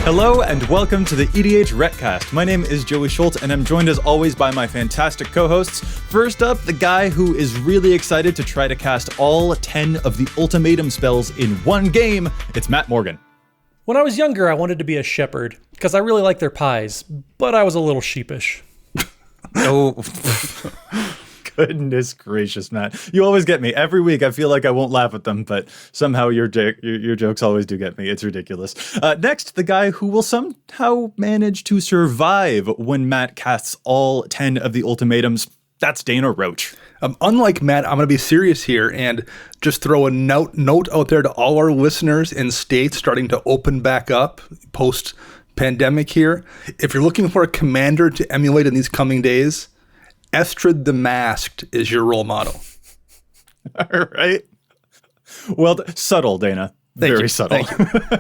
Hello and welcome to the EDHRECast. My name is Joey Schultz and I'm joined as always by my fantastic co-hosts. First up, the guy who is really excited to try to cast all 10 of the ultimatum spells in one game. It's Matt Morgan. When I was younger, I wanted to be a shepherd because I really like their pies, but I was a little sheepish. Oh, goodness gracious, Matt. You always get me. Every week I feel like I won't laugh at them, but somehow your jokes always do get me. It's ridiculous. Next, the guy who will somehow manage to survive when Matt casts all 10 of the ultimatums. That's Dana Roach. Unlike Matt, I'm going to be serious here and just throw a note out there to all our listeners in states starting to open back up post-pandemic here. If you're looking for a commander to emulate in these coming days, Estrid the Masked is your role model. All right. Well, subtle, Dana. Very subtle. Thank you.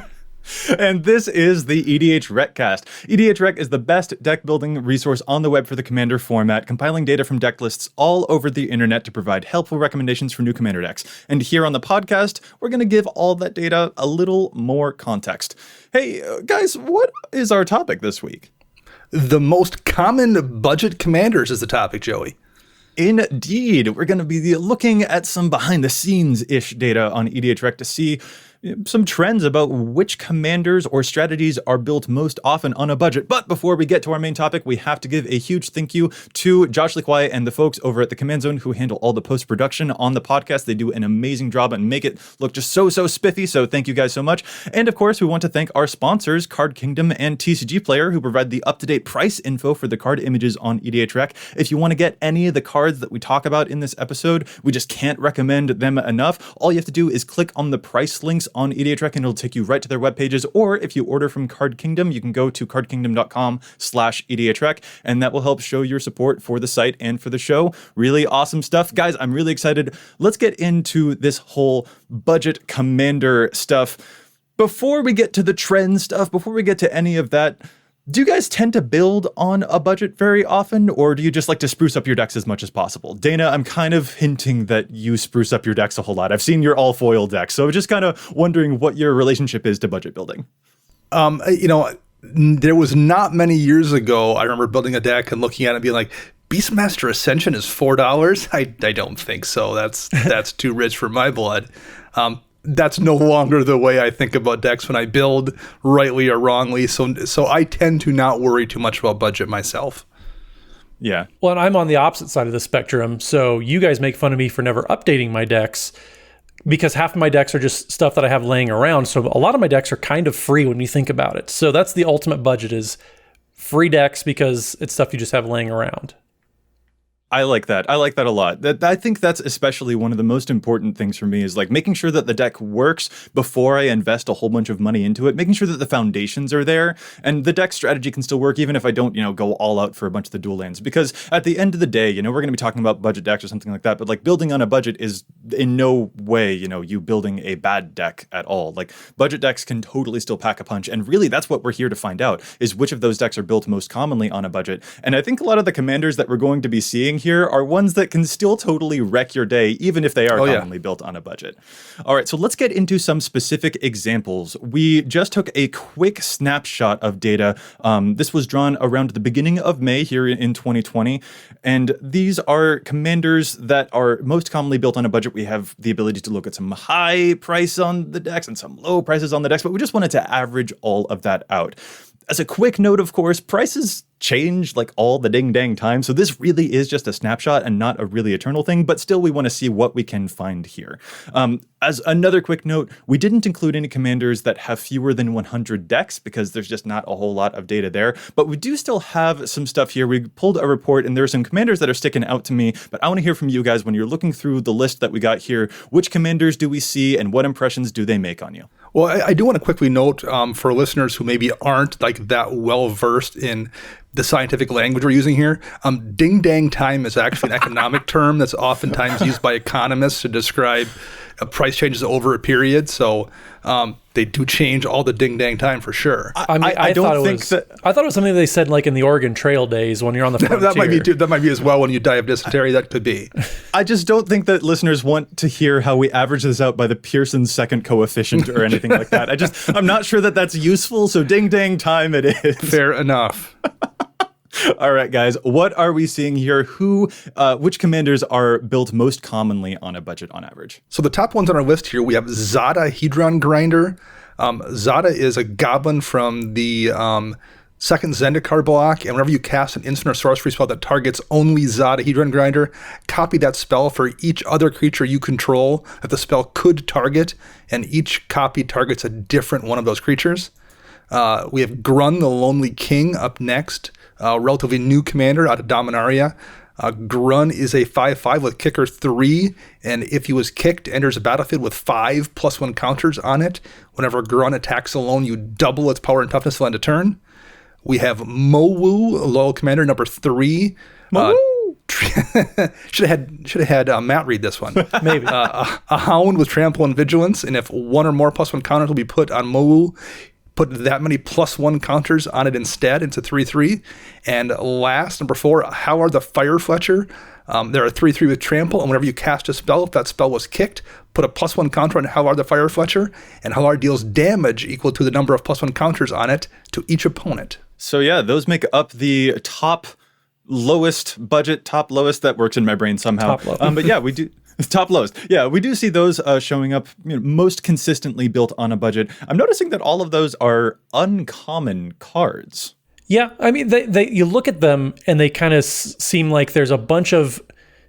And this is the EDHRECast. EDHREC is the best deck building resource on the web for the Commander format, compiling data from deck lists all over the internet to provide helpful recommendations for new Commander decks. And here on the podcast, we're going to give all that data a little more context. Hey, guys, what is our topic this week? The most common budget commanders is the topic, Joey. Indeed. We're going to be looking at some behind-the-scenes-ish data on EDHREC to see some trends about which commanders or strategies are built most often on a budget. But before we get to our main topic, we have to give a huge thank you to Josh Lequai and the folks over at the Command Zone who handle all the post-production on the podcast. They do an amazing job and make it look just so spiffy. So thank you guys so much. And of course, we want to thank our sponsors, Card Kingdom and TCG Player, who provide the up-to-date price info for the card images on EDHREC. If you want to get any of the cards that we talk about in this episode, we just can't recommend them enough. All you have to do is click on the price links on EDHREC and it'll take you right to their web pages. Or if you order from Card Kingdom, you can go to cardkingdom.com/EDHREC and that will help show your support for the site and for the show. Really awesome stuff. Guys, I'm really excited. Let's get into this whole budget commander stuff. Before we get to the trend stuff, before we get to any of that, do you guys tend to build on a budget very often, or do you just like to spruce up your decks as much as possible? Dana, I'm kind of hinting that you spruce up your decks a whole lot. I've seen your all-foil decks, so just kind of wondering what your relationship is to budget building. There was not many years ago, I remember building a deck and looking at it and being like, Beastmaster Ascension is $4? I don't think so. That's too rich for my blood. That's no longer the way I think about decks when I build, rightly or wrongly. So I tend to not worry too much about budget myself. Yeah. Well, and I'm on the opposite side of the spectrum. So you guys make fun of me for never updating my decks because half of my decks are just stuff that I have laying around. So a lot of my decks are kind of free when you think about it. So that's the ultimate budget, is free decks because it's stuff you just have laying around. I like that. I like that a lot. I think that's especially one of the most important things for me, is like making sure that the deck works before I invest a whole bunch of money into it, making sure that the foundations are there and the deck strategy can still work even if I don't, go all out for a bunch of the dual lands. Because at the end of the day, we're going to be talking about budget decks or something like that, but like building on a budget is in no way, you building a bad deck at all. Like budget decks can totally still pack a punch. And really that's what we're here to find out, is which of those decks are built most commonly on a budget. And I think a lot of the commanders that we're going to be seeing here are ones that can still totally wreck your day, even if they are commonly built on a budget. All right, so let's get into some specific examples. We just took a quick snapshot of data. This was drawn around the beginning of May here in 2020, and these are commanders that are most commonly built on a budget. We have the ability to look at some high price on the decks and some low prices on the decks, but we just wanted to average all of that out. As a quick note, of course, prices change like all the ding-dang time, so this really is just a snapshot and not a really eternal thing, but still we want to see what we can find here. As another quick note, we didn't include any commanders that have fewer than 100 decks because there's just not a whole lot of data there, but we do still have some stuff here. We pulled a report and there are some commanders that are sticking out to me, but I want to hear from you guys when you're looking through the list that we got here. Which commanders do we see and what impressions do they make on you? Well, I do want to quickly note for listeners who maybe aren't like that well versed in the scientific language we're using here, ding-dang time is actually an economic term that's oftentimes used by economists to describe price changes over a period. So they do change all the ding dang time for sure. I don't think that. I thought it was something they said like in the Oregon Trail days when you're on the frontier. That might be as well when you die of dysentery. That could be. I just don't think that listeners want to hear how we average this out by the Pearson's second coefficient or anything like that. I'm not sure that that's useful. So ding dang time it is. Fair enough. All right, guys, what are we seeing here? Which commanders are built most commonly on a budget on average? So the top ones on our list here, we have Zada Hedron Grinder. Zada is a goblin from the second Zendikar block, and whenever you cast an instant or sorcery spell that targets only Zada Hedron Grinder, copy that spell for each other creature you control that the spell could target, and each copy targets a different one of those creatures. We have Grun the Lonely King up next. Relatively new commander out of Dominaria. Grun is a 5/5 with kicker 3, and if he was kicked, enters a battlefield with 5+1 counters on it. Whenever Grun attacks alone, you double its power and toughness to end a turn. We have Mowu, loyal commander number 3. Should have had Matt read this one. Maybe. A hound with trample and vigilance, and if one or more +1 counters will be put on Mowu, put that many +1 counters on it instead. It's a 3/3. And last, number 4, Howard the Fire Fletcher. They're a 3/3 with trample, and whenever you cast a spell, if that spell was kicked, put a +1 counter on Howard the Fire Fletcher, and Howard deals damage equal to the number of +1 counters on it to each opponent. So yeah, those make up the top lowest budget, top lowest. That works in my brain somehow. Top low. But yeah, we do. Top lowest. Yeah, we do see those showing up most consistently built on a budget. I'm noticing that all of those are uncommon cards. Yeah, I mean, you look at them and they kind of seem like there's a bunch of,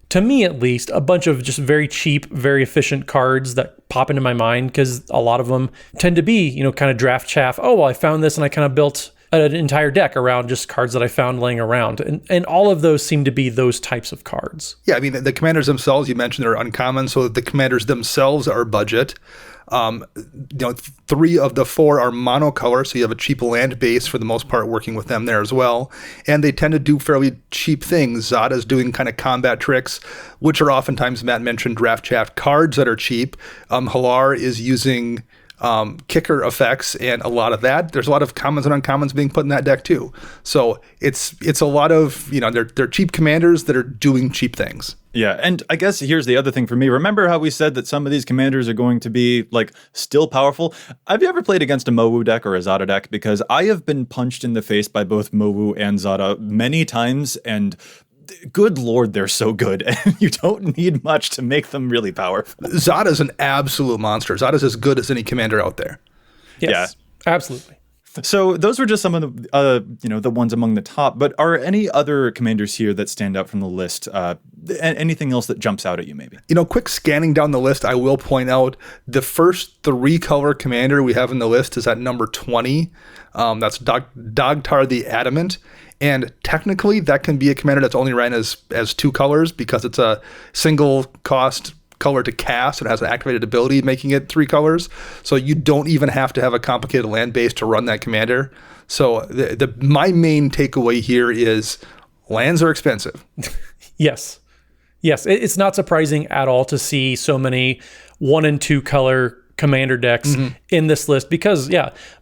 to me at least, a bunch of just very cheap, very efficient cards that pop into my mind because a lot of them tend to be, kind of draft chaff. Oh, well, I found this and I kind of built an entire deck around just cards that I found laying around. And all of those seem to be those types of cards. Yeah, I mean, the commanders themselves, you mentioned, they're uncommon, so the commanders themselves are budget. 3 of the 4 are monocolor, so you have a cheap land base for the most part working with them there as well. And they tend to do fairly cheap things. Zada's doing kind of combat tricks, which are oftentimes, Matt mentioned, draft chaff cards that are cheap. Halar is using kicker effects and a lot of that. There's a lot of commons and uncommons being put in that deck too. So it's a lot of, they're cheap commanders that are doing cheap things. Yeah, and I guess here's the other thing for me. Remember how we said that some of these commanders are going to be still powerful? Have you ever played against a Mowu deck or a Zada deck? Because I have been punched in the face by both Mowu and Zada many times, and good Lord, they're so good, and you don't need much to make them really powerful. Zada's an absolute monster. Zada's as good as any commander out there. Yes, yeah, absolutely. So those were just some of the, the ones among the top. But are any other commanders here that stand out from the list? Anything else that jumps out at you, maybe? Quick scanning down the list, I will point out the first 3-color commander we have in the list is at number 20. That's Dogtar the Adamant. And technically, that can be a commander that's only ran as 2 colors because it's a single cost color to cast. It has an activated ability, making it 3 colors. So you don't even have to have a complicated land base to run that commander. So my main takeaway here is lands are expensive. Yes. It's not surprising at all to see so many 1 and 2 color commander decks in this list because,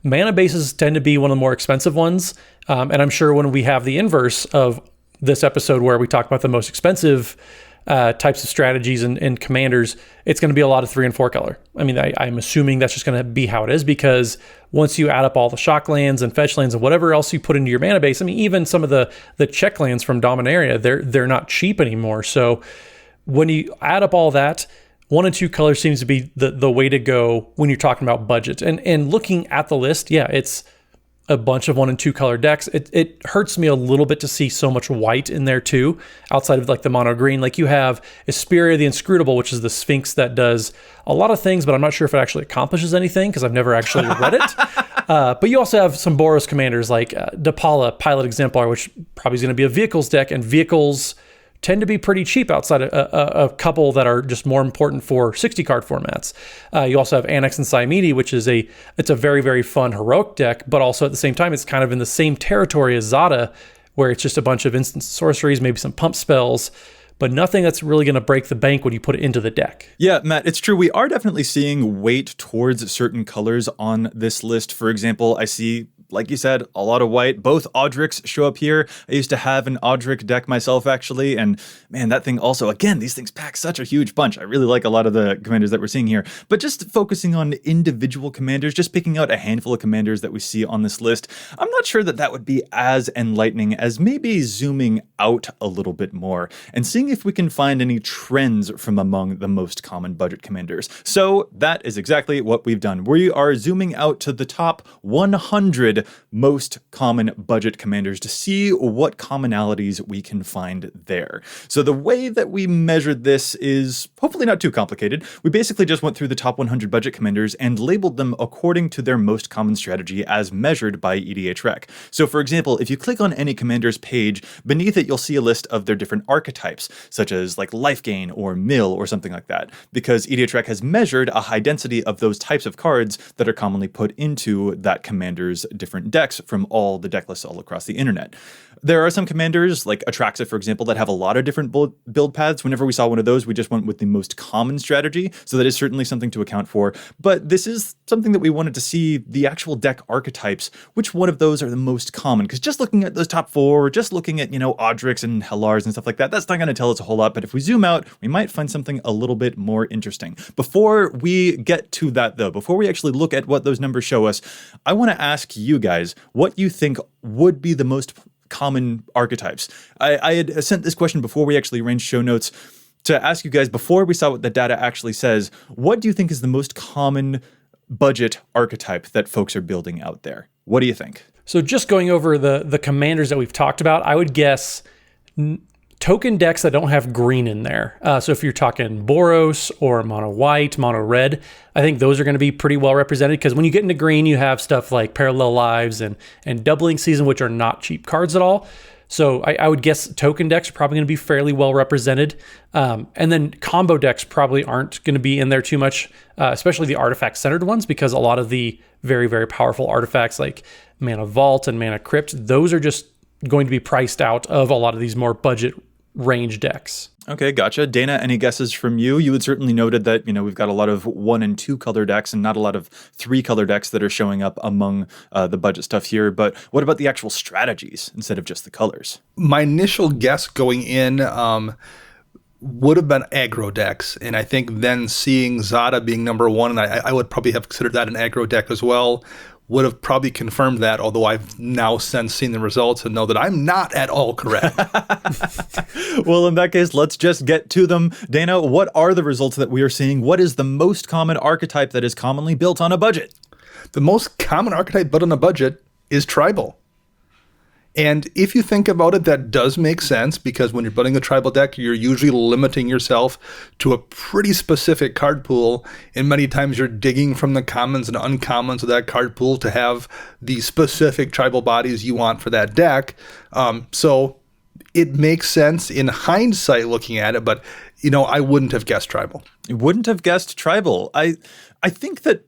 mana bases tend to be one of the more expensive ones. And I'm sure when we have the inverse of this episode where we talk about the most expensive types of strategies and commanders, it's going to be a lot of 3 and 4 color. I mean, I'm assuming that's just going to be how it is because once you add up all the shock lands and fetch lands and whatever else you put into your mana base, I mean, even some of the check lands from Dominaria, they're not cheap anymore. So when you add up all that, 1 and 2 color seems to be the way to go when you're talking about budget. And looking at the list, it's a bunch of 1 and 2 color decks. It hurts me a little bit to see so much white in there too, outside of the mono green. You have Isperia the Inscrutable, which is the Sphinx that does a lot of things, but I'm not sure if it actually accomplishes anything because I've never actually read it. But you also have some Boros commanders like Dapala, Pilot Exemplar, which probably is going to be a vehicles deck, and vehicles tend to be pretty cheap outside a couple that are just more important for 60 card formats. You also have Annex and Siamede, which is it's a very, very fun heroic deck, but also at the same time, it's kind of in the same territory as Zada, where it's just a bunch of instant sorceries, maybe some pump spells. but nothing that's really going to break the bank when you put it into the deck. Yeah, Matt, it's true. We are definitely seeing weight towards certain colors on this list. For example, I see, like you said, a lot of white. Both EDHRECs show up here. I used to have an EDHREC deck myself, actually, and man, that thing also, again, these things pack such a huge punch. I really like a lot of the commanders that we're seeing here. But just focusing on individual commanders, just picking out a handful of commanders that we see on this list, I'm not sure that that would be as enlightening as maybe zooming out a little bit more and seeing if we can find any trends from among the most common budget commanders. So that is exactly what we've done. We are zooming out to the top 100 most common budget commanders to see what commonalities we can find there. So the way that we measured this is hopefully not too complicated. We basically just went through the top 100 budget commanders and labeled them according to their most common strategy as measured by EDHREC. So for example, if you click on any commander's page, beneath it you'll see a list of their different archetypes, such as like life gain or mill or something like that, because EDHREC has measured a high density of those types of cards that are commonly put into that commander's different decks from all the deck lists all across the internet. There are some commanders, like Atraxa, for example, that have a lot of different build paths. Whenever we saw one of those, we just went with the most common strategy, so that is certainly something to account for. But this is something that we wanted to see, the actual deck archetypes, which one of those are the most common, because just looking at those top four, or just looking at, EDHRECs and Hellars and stuff like that, that's not going to tell us a whole lot, but if we zoom out, we might find something a little bit more interesting. Before we get to that, though, before we actually look at what those numbers show us, I want to ask you guys what you think would be the most common archetypes. I had sent this question before we actually arranged show notes to ask you guys, before we saw what the data actually says, what do you think is the most common budget archetype that folks are building out there? What do you think? So just going over the commanders that we've talked about, I would guess token decks that don't have green in there. So if you're talking Boros or mono white, mono red, I think those are going to be pretty well represented, because when you get into green, you have stuff like Parallel Lives and Doubling Season, which are not cheap cards at all. So I would guess token decks are probably going to be fairly well represented. And then combo decks probably aren't going to be in there too much, especially the artifact-centered ones, because a lot of the very, very powerful artifacts like Mana Vault and Mana Crypt, those are just going to be priced out of a lot of these more budget range decks. Okay, gotcha. Dana, any guesses from you? You had certainly noted that, we've got a lot of 1 and 2 color decks and not a lot of 3 color decks that are showing up among the budget stuff here. But what about the actual strategies instead of just the colors? My initial guess going in would have been aggro decks. And I think then seeing Zada being number 1, and I would probably have considered that an aggro deck as well, would have probably confirmed that, although I've now since seen the results and know that I'm not at all correct. Well, in that case, let's just get to them. Dana, what are the results that we are seeing? What is the most common archetype that is commonly built on a budget? The most common archetype built on a budget is tribal. And if you think about it, that does make sense, because when you're building a tribal deck, you're usually limiting yourself to a pretty specific card pool. And many times you're digging from the commons and uncommons of that card pool to have the specific tribal bodies you want for that deck. So it makes sense in hindsight looking at it, but, I wouldn't have guessed tribal. You wouldn't have guessed tribal. I think that,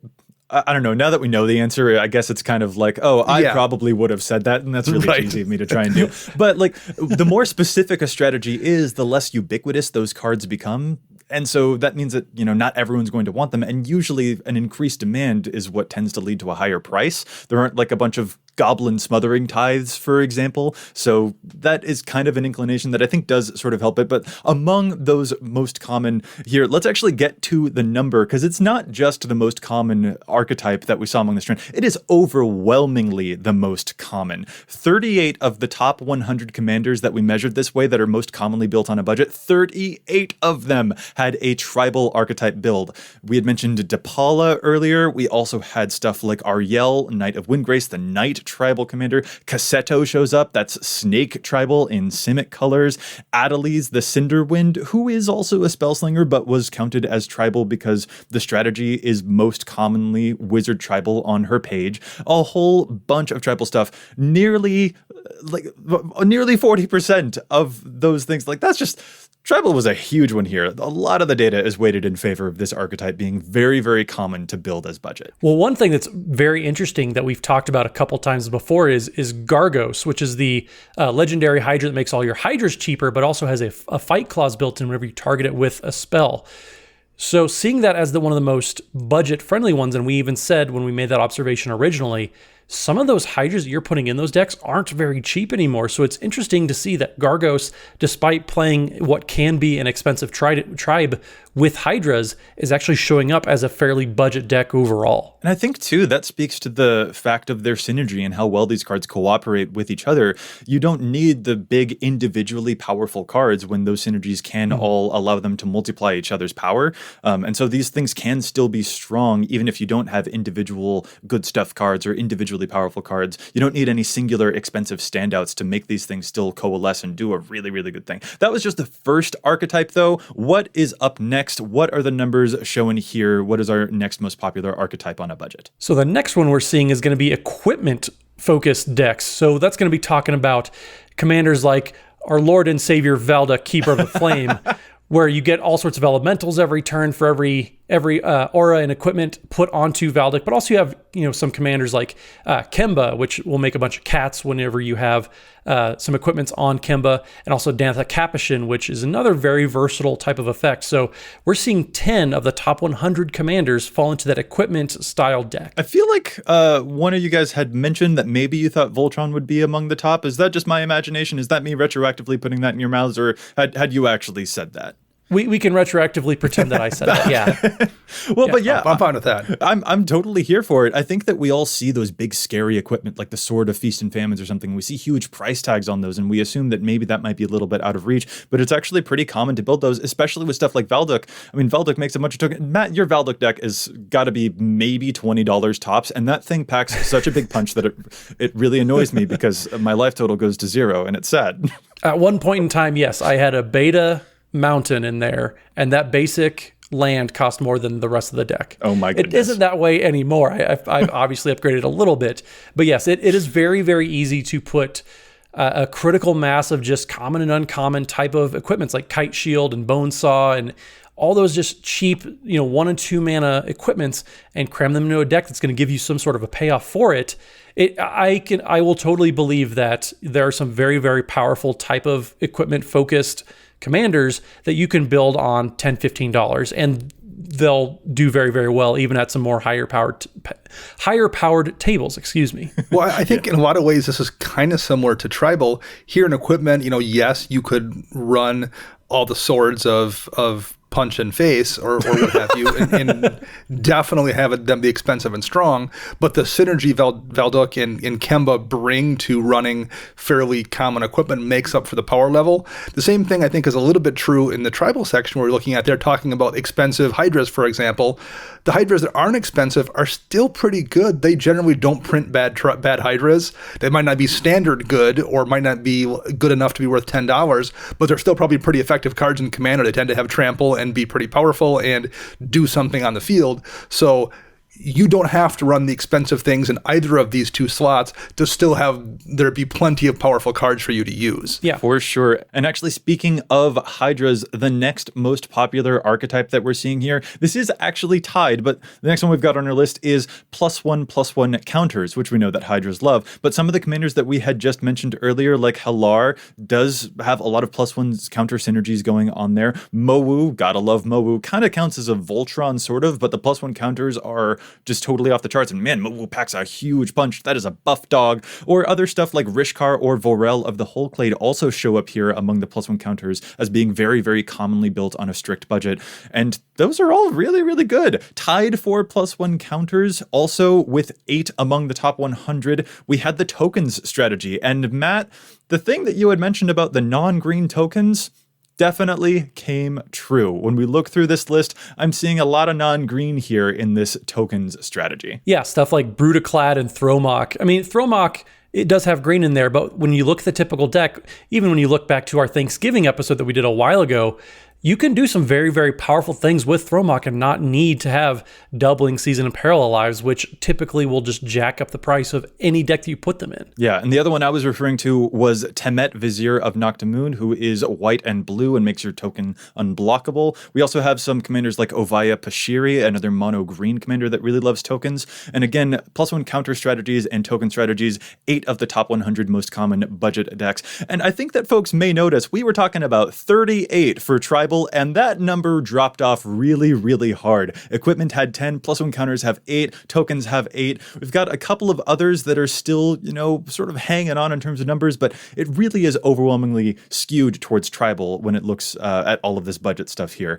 I don't know, now that we know the answer, I guess it's kind of like, I probably would have said that, and that's really cheesy of me to try and do. But like, the more specific a strategy is, the less ubiquitous those cards become. And so that means that, not everyone's going to want them. And usually an increased demand is what tends to lead to a higher price. There aren't like a bunch of goblin smothering tithes, for example. So that is kind of an inclination that I think does sort of help it. But among those most common here, let's actually get to the number, because it's not just the most common archetype that we saw among this trend. It is overwhelmingly the most common. 38 of the top 100 commanders that we measured this way that are most commonly built on a budget, 38 of them had a tribal archetype build. We had mentioned Depala earlier. We also had stuff like Ariel, Knight of Windgrace, the Knight tribal commander. Cassetto shows up. That's Snake tribal in Simic colors. Adelise, the Cinderwind, who is also a Spellslinger, but was counted as tribal because the strategy is most commonly Wizard tribal on her page. A whole bunch of tribal stuff. Nearly 40% of those things. Like, that's just Tribal was a huge one here. A lot of the data is weighted in favor of this archetype being very, very common to build as budget. Well, one thing that's very interesting that we've talked about a couple times before is Gargos, which is the legendary Hydra that makes all your Hydras cheaper, but also has a fight clause built in whenever you target it with a spell. So seeing that as one of the most budget-friendly ones, and we even said when we made that observation originally, some of those Hydras that you're putting in those decks aren't very cheap anymore. So it's interesting to see that Gargos, despite playing what can be an expensive tribe with Hydras, is actually showing up as a fairly budget deck overall. And I think, too, that speaks to the fact of their synergy and how well these cards cooperate with each other. You don't need the big individually powerful cards when those synergies can all allow them to multiply each other's power. And so these things can still be strong, even if you don't have individual good stuff cards or individually powerful cards. You don't need any singular expensive standouts to make these things still coalesce and do a really, really good thing. That was just the first archetype, though. What is up next? What are the numbers shown here? What is our next most popular archetype on a budget? So the next one we're seeing is going to be equipment-focused decks. So that's going to be talking about commanders like our Lord and Savior Valda, Keeper of the Flame, where you get all sorts of elementals every turn for every aura and equipment put onto Valdic, but also you have some commanders like Kemba, which will make a bunch of cats whenever you have some equipments on Kemba, and also Dantha Capuchin, which is another very versatile type of effect. So we're seeing 10 of the top 100 commanders fall into that equipment style deck. I feel like one of you guys had mentioned that maybe you thought Voltron would be among the top. Is that just my imagination? Is that me retroactively putting that in your mouths, or had you actually said that? We can retroactively pretend that I said that. Yeah. Well, but yeah, I'm fine with that. I'm totally here for it. I think that we all see those big scary equipment like the Sword of Feast and Famines or something. We see huge price tags on those, and we assume that maybe that might be a little bit out of reach, but it's actually pretty common to build those, especially with stuff like Valdic. I mean, Valdic makes a bunch of tokens. Matt, your Valdic deck is got to be maybe $20 tops, and that thing packs such a big punch that it really annoys me because my life total goes to 0, and it's sad. At one point in time, yes, I had a beta mountain in there, and that basic land cost more than the rest of the deck. Oh my goodness. It isn't that way anymore. I've obviously upgraded a little bit, but yes, it is very, very easy to put a critical mass of just common and uncommon type of equipments like Kite Shield and Bone Saw and all those just cheap, 1 and 2 mana equipments, and cram them into a deck that's going to give you some sort of a payoff for it. I will totally believe that there are some very, very powerful type of equipment focused commanders that you can build on $10, $15, and they'll do very, very well, even at some more higher powered tables, excuse me. Well, I think in a lot of ways, this is kind of similar to Tribal. Here in equipment, yes, you could run all the swords of punch and face or what have you, and definitely have them be expensive and strong. But the synergy Valdic and Kemba bring to running fairly common equipment makes up for the power level. The same thing I think is a little bit true in the Tribal section where we're looking at. They're talking about expensive Hydras, for example. The Hydras that aren't expensive are still pretty good. They generally don't print bad Hydras. They might not be standard good or might not be good enough to be worth $10, but they're still probably pretty effective cards in Commander. They tend to have trample and be pretty powerful and do something on the field. So you don't have to run the expensive things in either of these two slots to still have there be plenty of powerful cards for you to use. Yeah, for sure. And actually, speaking of Hydras, the next most popular archetype that we're seeing here, this is actually tied, but the next one we've got on our list is +1/+1 counters, which we know that Hydras love. But some of the commanders that we had just mentioned earlier, like Halar, does have a lot of +1 counter synergies going on there. Mowu, gotta love Mowu, kind of counts as a Voltron sort of, but the +1 counters are just totally off the charts. And man, Mowu packs a huge punch. That is a buff dog. Or other stuff like Rishkar or Vorel of the Wholeclade also show up here among the +1 counters as being very, very commonly built on a strict budget. And those are all really, really good. Tied for +1 counters, also with 8 among the top 100, we had the tokens strategy. And Matt, the thing that you had mentioned about the non-green tokens definitely came true. When we look through this list, I'm seeing a lot of non-green here in this tokens strategy. Yeah, stuff like Brutaclad and Thromach. I mean, Thromach, it does have green in there, but when you look at the typical deck, even when you look back to our Thanksgiving episode that we did a while ago, you can do some very, very powerful things with Throwmock and not need to have doubling season and parallel lives, which typically will just jack up the price of any deck that you put them in. Yeah, and the other one I was referring to was Temet, Vizier of Noctamoon, who is white and blue and makes your token unblockable. We also have some commanders like Ovaya Pashiri, another mono green commander that really loves tokens. And again, +1 counter strategies and token strategies, 8 of the top 100 most common budget decks. And I think that folks may notice we were talking about 38 for tribal, and that number dropped off really, really hard. Equipment had 10, +1 counters have 8, tokens have 8. We've got a couple of others that are still, sort of hanging on in terms of numbers, but it really is overwhelmingly skewed towards tribal when it looks at all of this budget stuff here.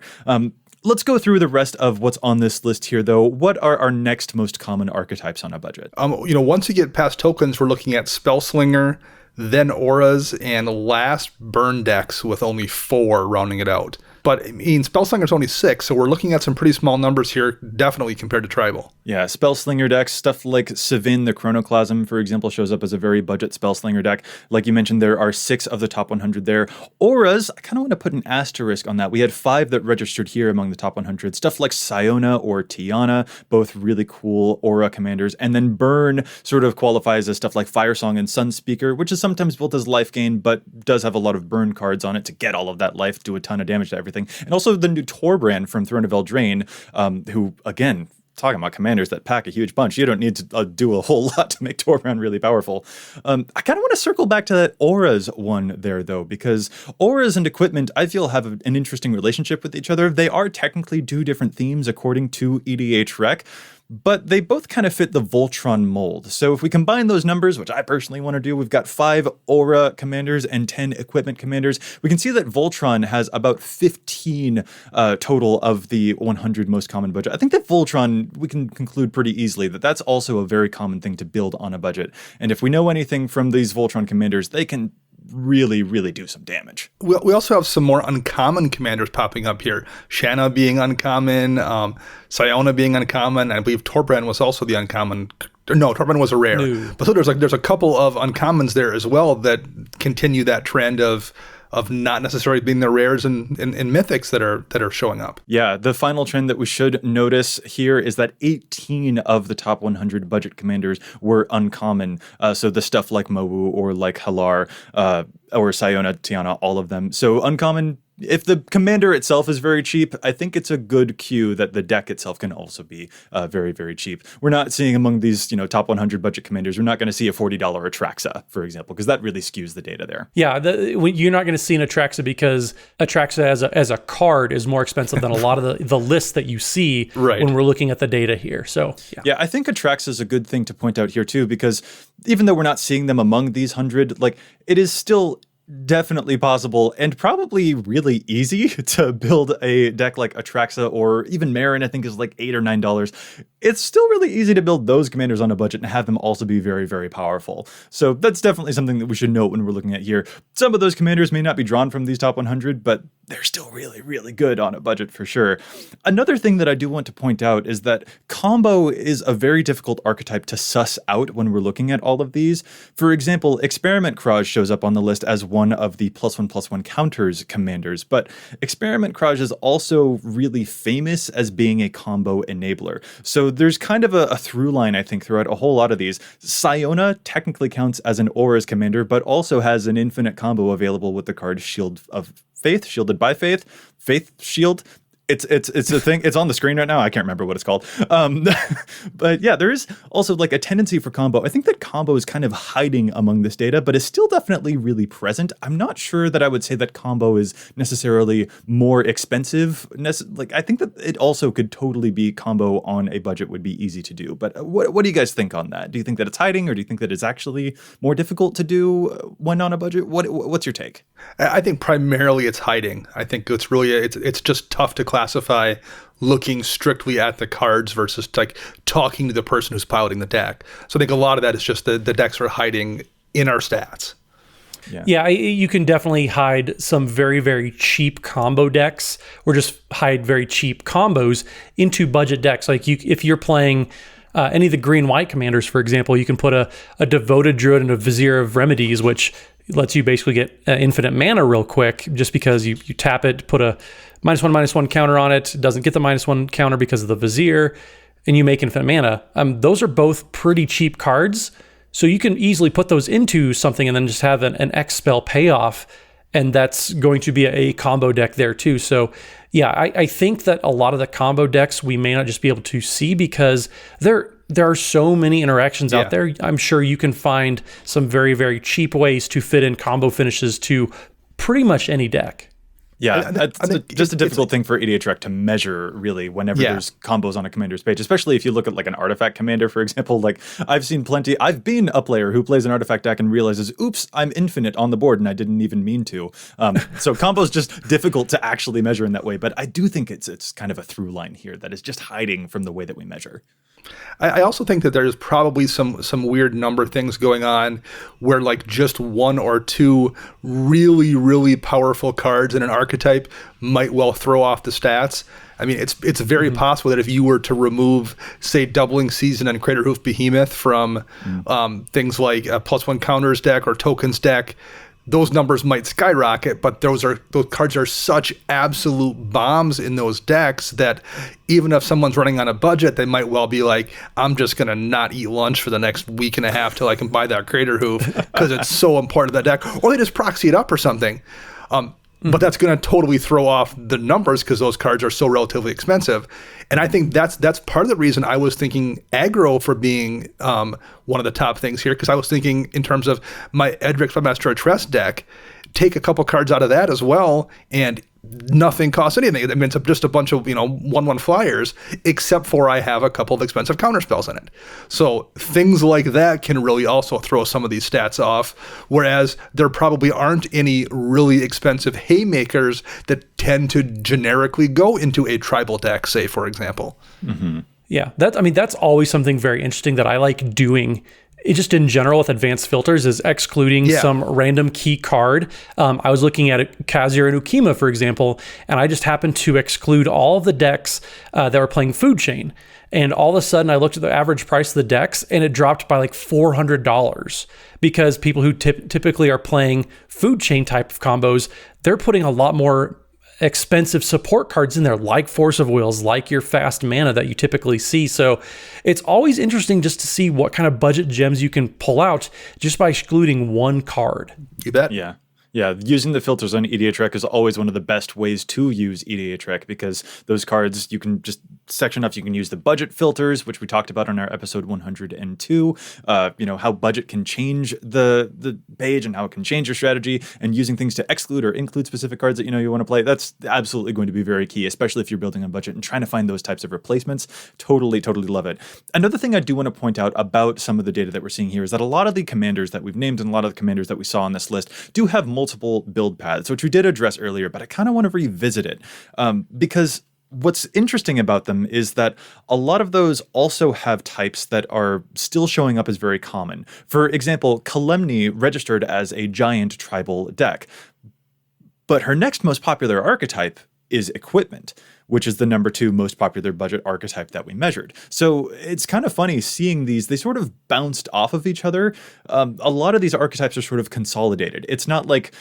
Let's go through the rest of what's on this list here, though. What are our next most common archetypes on a budget? Once you get past tokens, we're looking at Spellslinger, then auras, and last burn decks with only 4 rounding it out. But Spellslinger's only 6, so we're looking at some pretty small numbers here, definitely compared to tribal. Yeah, Spellslinger decks, stuff like Savin the Chronoclasm, for example, shows up as a very budget Spellslinger deck. Like you mentioned, there are 6 of the top 100 there. Auras, I kind of want to put an asterisk on that. We had 5 that registered here among the top 100. Stuff like Siona or Tiana, both really cool aura commanders. And then Burn sort of qualifies as stuff like Firesong and Sunspeaker, which is sometimes built as life gain, but does have a lot of burn cards on it to get all of that life, do a ton of damage to everything. And also the new Torbrand from Throne of Eldraine, who, again, talking about commanders that pack a huge punch. You don't need to do a whole lot to make Torbrand really powerful. I kind of want to circle back to that Auras one there, though, because Auras and equipment, I feel, have an interesting relationship with each other. They are technically 2 different themes according to EDHREC, but they both kind of fit the Voltron mold. So if we combine those numbers, which I personally want to do, we've got 5 aura commanders and 10 equipment commanders. We can see that Voltron has about 15 total of the 100 most common budget. I think that Voltron, we can conclude pretty easily that that's also a very common thing to build on a budget. And if we know anything from these Voltron commanders, they can really, really do some damage. We also have some more uncommon commanders popping up here. Shanna being uncommon, Siona being uncommon. I believe Torbrand was also the uncommon. No, Torbrand was a rare. No. But so there's a couple of uncommons there as well that continue that trend of not necessarily being the rares and mythics that are showing up. Yeah, the final trend that we should notice here is that 18 of the top 100 budget commanders were uncommon. So the stuff like Mowu or like Halar or Siona, Tiana, all of them. So uncommon. If the commander itself is very cheap, I think it's a good cue that the deck itself can also be very, very cheap. We're not seeing among these, top 100 budget commanders, we're not going to see a $40 Atraxa, for example, because that really skews the data there. Yeah, you're not going to see an Atraxa because Atraxa as a card is more expensive than a lot of the lists that you see when we're looking at the data here. So yeah, I think Atraxa is a good thing to point out here too, because even though we're not seeing them among these 100, it is still definitely possible and probably really easy to build a deck like Atraxa, or even Marin, I think is like $8 or $9. It's still really easy to build those commanders on a budget and have them also be very, very powerful. So that's definitely something that we should note when we're looking at here. Some of those commanders may not be drawn from these top 100, but they're still really, really good on a budget for sure. Another thing that I do want to point out is that combo is a very difficult archetype to suss out when we're looking at all of these. For example, Experiment Kraj shows up on the list as one of the +1/+1 counters commanders, but Experiment Kraj is also really famous as being a combo enabler. So there's kind of a through line, I think, throughout a whole lot of these. Siona technically counts as an Auras commander, but also has an infinite combo available with the card Shield of Faith, Shielded by Faith, Faith Shield. It's a thing. It's on the screen right now. I can't remember what it's called. But yeah, there is also a tendency for combo. I think that combo is kind of hiding among this data, but is still definitely really present. I'm not sure that I would say that combo is necessarily more expensive. I think that it also could totally be combo on a budget would be easy to do. But what do you guys think on that? Do you think that it's hiding, or do you think that it's actually more difficult to do when on a budget? What's your take? I think primarily it's hiding. I think it's really it's just tough to classify looking strictly at the cards versus talking to the person who's piloting the deck. So I think a lot of that is just the decks are hiding in our stats. Yeah, you can definitely hide some very, very cheap combo decks, or just hide very cheap combos into budget decks. If you're playing any of the green-white commanders, for example, you can put a Devoted Druid and a Vizier of Remedies, which lets you basically get infinite mana real quick, just because you tap it, put a -1/-1 counter on it. It doesn't get the -1 counter because of the Vizier, and you make infinite mana. Those are both pretty cheap cards, so you can easily put those into something and then just have an X spell payoff, and that's going to be a combo deck there too. So yeah, I think that a lot of the combo decks we may not just be able to see because there are so many interactions out there. I'm sure you can find some very, very cheap ways to fit in combo finishes to pretty much any deck. Yeah, that's just a difficult thing for EDHREC to measure, really, whenever there's combos on a commander's page, especially if you look at like an artifact commander, for example. Like I've been a player who plays an artifact deck and realizes, oops, I'm infinite on the board and I didn't even mean to. So combo's just difficult to actually measure in that way, but I do think it's kind of a through line here that is just hiding from the way that we measure. I also think that there's probably some weird number things going on where like just one or two really, really powerful cards in an archetype might well throw off the stats. I mean, it's very possible that if you were to remove, say, Doubling Season and Craterhoof Behemoth from things like a +1 counters deck or tokens deck, those numbers might skyrocket, but those cards are such absolute bombs in those decks that even if someone's running on a budget, they might well be like, I'm just going to not eat lunch for the next week and a half till I can buy that Craterhoof because it's so important to that deck. Or they just proxy it up or something. But that's going to totally throw off the numbers because those cards are so relatively expensive. And I think that's part of the reason I was thinking aggro for being one of the top things here, because I was thinking in terms of my EDHREC Spellmaster Address deck, take a couple cards out of that as well, and nothing costs anything. I mean, it's just a bunch of 1/1 flyers, except for I have a couple of expensive counter spells in it. So things like that can really also throw some of these stats off, whereas there probably aren't any really expensive haymakers that tend to generically go into a tribal deck, say, for example. Mm-hmm. Yeah, that's always something very interesting that I like doing. It just in general with advanced filters is excluding some random key card. I was looking at Khazir and Ukima, for example, and I just happened to exclude all of the decks that were playing Food Chain. And all of a sudden I looked at the average price of the decks and it dropped by like $400 because people who typically are playing Food Chain type of combos, they're putting a lot more expensive support cards in there, like Force of Wills, like your fast mana that you typically see. So it's always interesting just to see what kind of budget gems you can pull out just by excluding one card. You bet. Yeah. Yeah, using the filters on EDHREC is always one of the best ways to use EDHREC because those cards, you can just section up. You can use the budget filters, which we talked about on our episode 102, how budget can change the page and how it can change your strategy, and using things to exclude or include specific cards that you want to play. That's absolutely going to be very key, especially if you're building on budget and trying to find those types of replacements. Totally love it. Another thing I do want to point out about some of the data that we're seeing here is that a lot of the commanders that we've named and a lot of the commanders that we saw on this list do have multiple build paths, which we did address earlier, but I kind of want to revisit it because what's interesting about them is that a lot of those also have types that are still showing up as very common. For example, Kalemni registered as a giant tribal deck, but her next most popular archetype is equipment, which is the number 2 most popular budget archetype that we measured. So it's kind of funny seeing these, they sort of bounced off of each other. A lot of these archetypes are sort of consolidated. It's not like,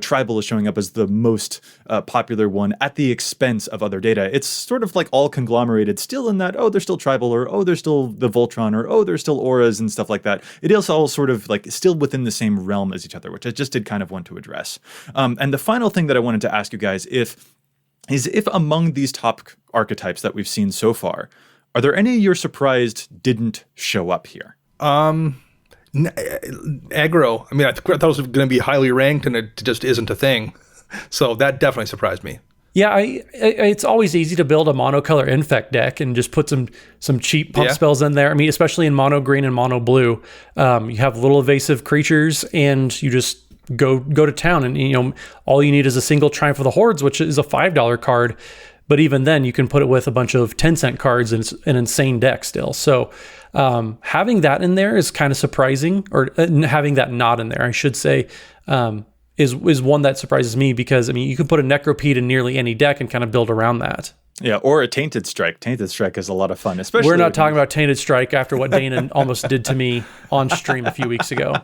tribal is showing up as the most popular one at the expense of other data. It's sort of like all conglomerated still in that, there's still tribal, or there's still the Voltron, or there's still auras and stuff like that. It is all sort of like still within the same realm as each other, which I just did kind of want to address. And the final thing that I wanted to ask you guys is if among these top archetypes that we've seen so far, are there any you're surprised didn't show up here? Aggro. I mean, I thought it was going to be highly ranked, and it just isn't a thing. So that definitely surprised me. Yeah, it's always easy to build a monocolor infect deck and just put some cheap pump spells in there. I mean, especially in mono green and mono blue, you have little evasive creatures, and you just go to town, and all you need is a single Triumph of the Hordes, which is a $5 card, but even then you can put it with a bunch of 10-cent cards, and it's an insane deck still. So having that in there is kind of surprising, or having that not in there, I should say, is one that surprises me, because you can put a Necropede in nearly any deck and kind of build around that. Yeah, or a Tainted Strike. Tainted Strike is a lot of fun, especially. We're not talking about Tainted Strike after what Dana almost did to me on stream a few weeks ago.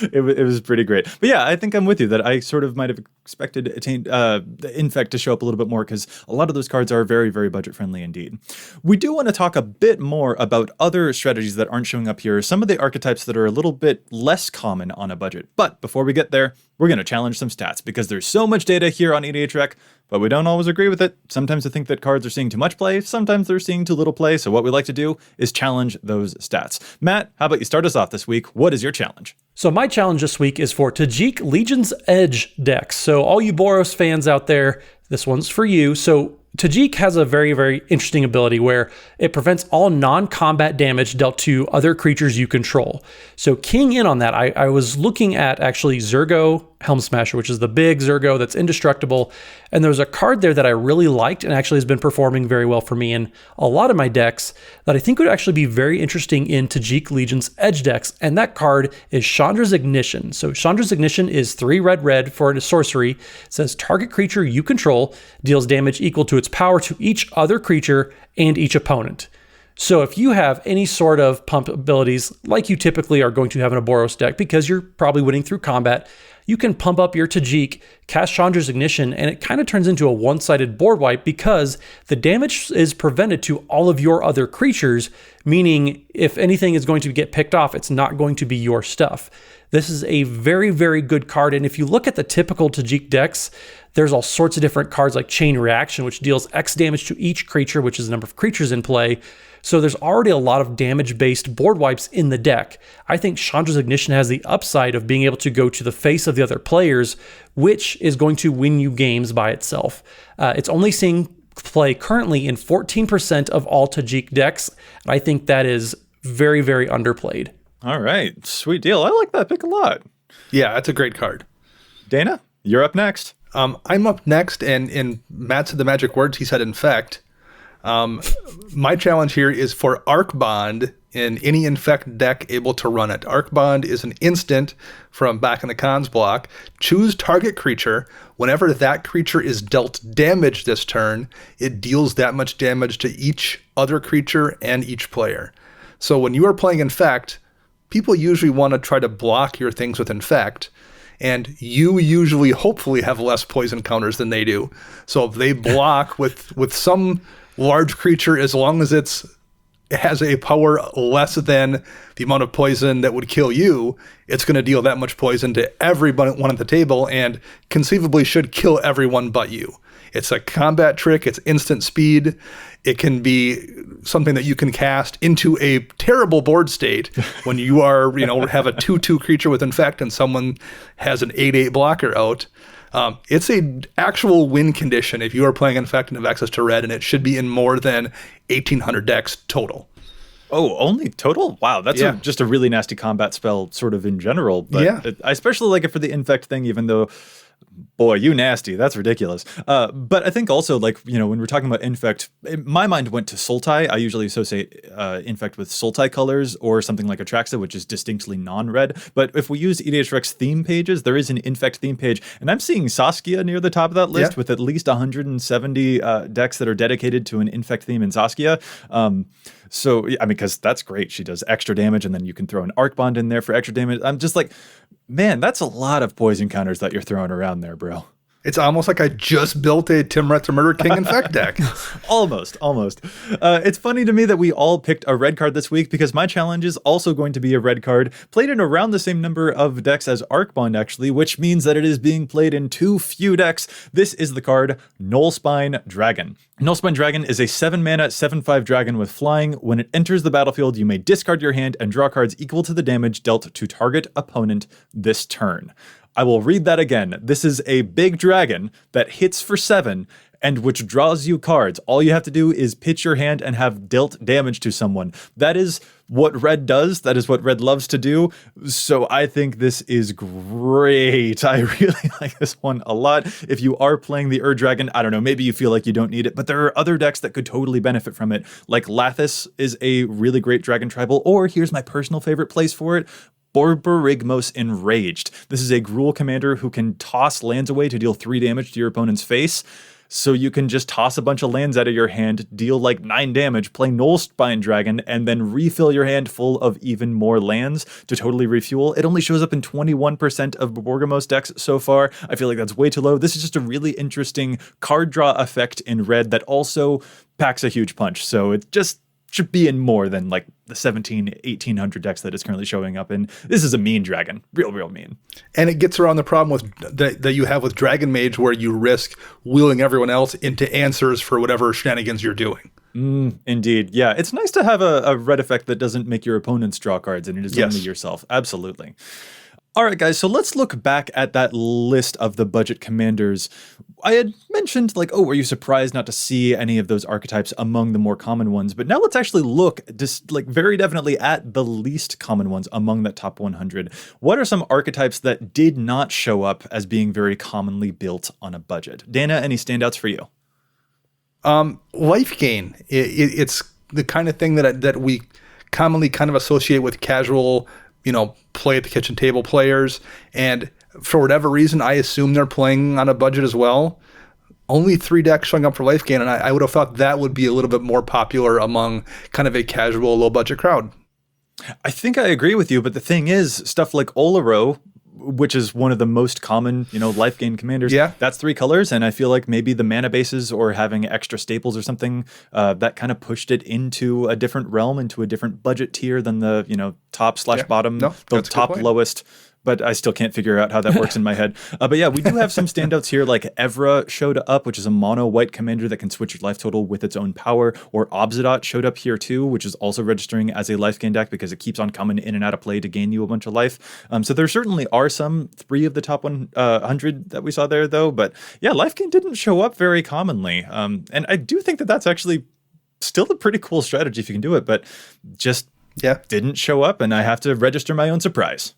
It was pretty great. But yeah, I think I'm with you that I sort of might have expected the Infect to show up a little bit more because a lot of those cards are very, very budget friendly indeed. We do want to talk a bit more about other strategies that aren't showing up here, some of the archetypes that are a little bit less common on a budget. But before we get there, we're going to challenge some stats because there's so much data here on EDHREC, but we don't always agree with it. Sometimes I think that cards are seeing too much play, sometimes they're seeing too little play, so what we like to do is challenge those stats. Matt, how about you start us off this week? What is your challenge? So my challenge this week is for Tajik Legion's Edge decks. So all you Boros fans out there, this one's for you. So Tajik has a very, very interesting ability where it prevents all non-combat damage dealt to other creatures you control. So keying in on that, I was looking at actually Zergo Helm Smasher, which is the big Zergo that's indestructible. And there's a card there that I really liked and actually has been performing very well for me in a lot of my decks that I think would actually be very interesting in Tajik Legion's Edge decks. And that card is Chandra's Ignition. So Chandra's Ignition is 3 red for a sorcery. It says target creature you control deals damage equal to its power to each other creature and each opponent. So if you have any sort of pump abilities like you typically are going to have in a Boros deck because you're probably winning through combat, you can pump up your Tajik, cast Chandra's Ignition, and it kind of turns into a one-sided board wipe because the damage is prevented to all of your other creatures, meaning if anything is going to get picked off, it's not going to be your stuff. This is a very, very good card, and if you look at the typical Tajik decks, there's all sorts of different cards like Chain Reaction, which deals X damage to each creature, which is the number of creatures in play. So there's already a lot of damage-based board wipes in the deck. I think Chandra's Ignition has the upside of being able to go to the face of the other players, which is going to win you games by itself. It's only seeing play currently in 14% of all Tajik decks, and I think that is very, very underplayed. All right, sweet deal. I like that pick a lot. Yeah, that's a great card. Dana, you're up next. I'm up next, and in Matt said the magic words, he said Infect. My challenge here is for Arc Bond in any Infect deck able to run it. Arc Bond is an instant from back in the cons block. Choose target creature. Whenever that creature is dealt damage this turn, it deals that much damage to each other creature and each player. So when you are playing Infect, people usually want to try to block your things with Infect. And you usually, hopefully, have less poison counters than they do. So if they block with some large creature, as long as it has a power less than the amount of poison that would kill you, it's going to deal that much poison to everyone at the table and conceivably should kill everyone but you. It's a combat trick. It's instant speed. It can be something that you can cast into a terrible board state when you are, have a 2/2 creature with Infect and someone has an 8/8 blocker out. It's a actual win condition if you are playing Infect and have access to red, and it should be in more than 1,800 decks total. Oh, only total? Wow, that's just a really nasty combat spell sort of in general. But I especially like it for the Infect thing, even though, boy, you nasty. That's ridiculous. But I think also, when we're talking about Infect, my mind went to Sultai. I usually associate Infect with Sultai colors or something like Atraxa, which is distinctly non-red. But if we use EDHREC's theme pages, there is an Infect theme page. And I'm seeing Saskia near the top of that list with at least 170 decks that are dedicated to an Infect theme in Saskia. So, because that's great. She does extra damage, and then you can throw an Arc Bond in there for extra damage. I'm just like, man, that's a lot of poison counters that you're throwing around there, bro. It's almost like I just built a Tim Retz Murder King Infect deck. Almost. It's funny to me that we all picked a red card this week because my challenge is also going to be a red card, played in around the same number of decks as Arc Bond, actually, which means that it is being played in too few decks. This is the card Nullspine Dragon. Nullspine Dragon is a 7-mana, 7/5 dragon with flying. When it enters the battlefield, you may discard your hand and draw cards equal to the damage dealt to target opponent this turn. I will read that again. This is a big dragon that hits for 7 and which draws you cards. All you have to do is pitch your hand and have dealt damage to someone. That is what red does. That is what red loves to do. So I think this is great. I really like this one a lot. If you are playing the Dragon, I don't know, maybe you feel like you don't need it, but there are other decks that could totally benefit from it. Like Lathis is a really great dragon tribal, or here's my personal favorite place for it, Borborygmos Enraged. This is a Gruul commander who can toss lands away to deal 3 damage to your opponent's face. So you can just toss a bunch of lands out of your hand, deal like 9 damage, play Null Spine Dragon, and then refill your hand full of even more lands to totally refuel. It only shows up in 21% of Borgamos decks so far. I feel like that's way too low. This is just a really interesting card draw effect in red that also packs a huge punch. So it just should be in more than like the 1800 decks that it's currently showing up in. This is a mean dragon. Real mean. And it gets around the problem with that you have with Dragon Mage, where you risk wheeling everyone else into answers for whatever shenanigans you're doing. Indeed. Yeah, it's nice to have a red effect that doesn't make your opponents draw cards and it is only yourself. Absolutely. All right, guys, so let's look back at that list of the budget commanders. I had mentioned, like, oh, were you surprised not to see any of those archetypes among the more common ones? But now let's actually look just like very definitely at the least common ones among that top 100. What are some archetypes that did not show up as being very commonly built on a budget? Dana, any standouts for you? Life gain. It's the kind of thing that we commonly kind of associate with casual, play at the kitchen table players. And for whatever reason, I assume they're playing on a budget as well. Only 3 decks showing up for life gain. And I would have thought that would be a little bit more popular among kind of a casual, low budget crowd. I think I agree with you. But the thing is, stuff like Olaro, which is one of the most common, life gain commanders. Yeah. That's 3 colors. And I feel like maybe the mana bases or having extra staples or something that kind of pushed it into a different realm, into a different budget tier than the, top/bottom, the top lowest. But I still can't figure out how that works in my head. But yeah, we do have some standouts here, like Evra showed up, which is a mono white commander that can switch your life total with its own power, or Obzidot showed up here too, which is also registering as a life gain deck because it keeps on coming in and out of play to gain you a bunch of life. So there certainly are some 3 of the top 100 that we saw there, though. But yeah, life gain didn't show up very commonly. And I do think that that's actually still a pretty cool strategy if you can do it, but just didn't show up, and I have to register my own surprise.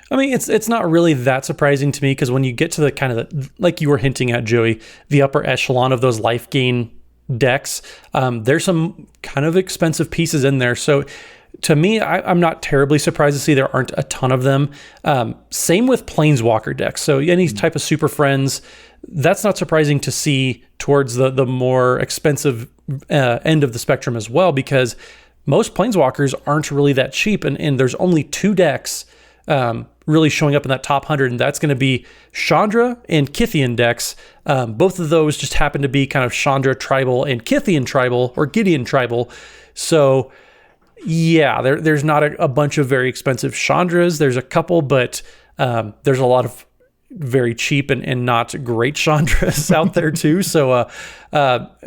I mean, it's not really that surprising to me because when you get to the kind of, like you were hinting at, Joey, the upper echelon of those life gain decks, there's some kind of expensive pieces in there. So to me, I'm not terribly surprised to see there aren't a ton of them. Same with Planeswalker decks. So any type of Super Friends, that's not surprising to see towards the more expensive end of the spectrum as well, because most Planeswalkers aren't really that cheap. And there's only 2 decks really showing up in that top 100, and that's going to be Chandra and Kythian decks. Both of those just happen to be kind of Chandra tribal and Kythian tribal, or Gideon tribal. So yeah, there's not a bunch of very expensive Chandras. There's a couple, but there's a lot of very cheap and not great Chandras out there too. So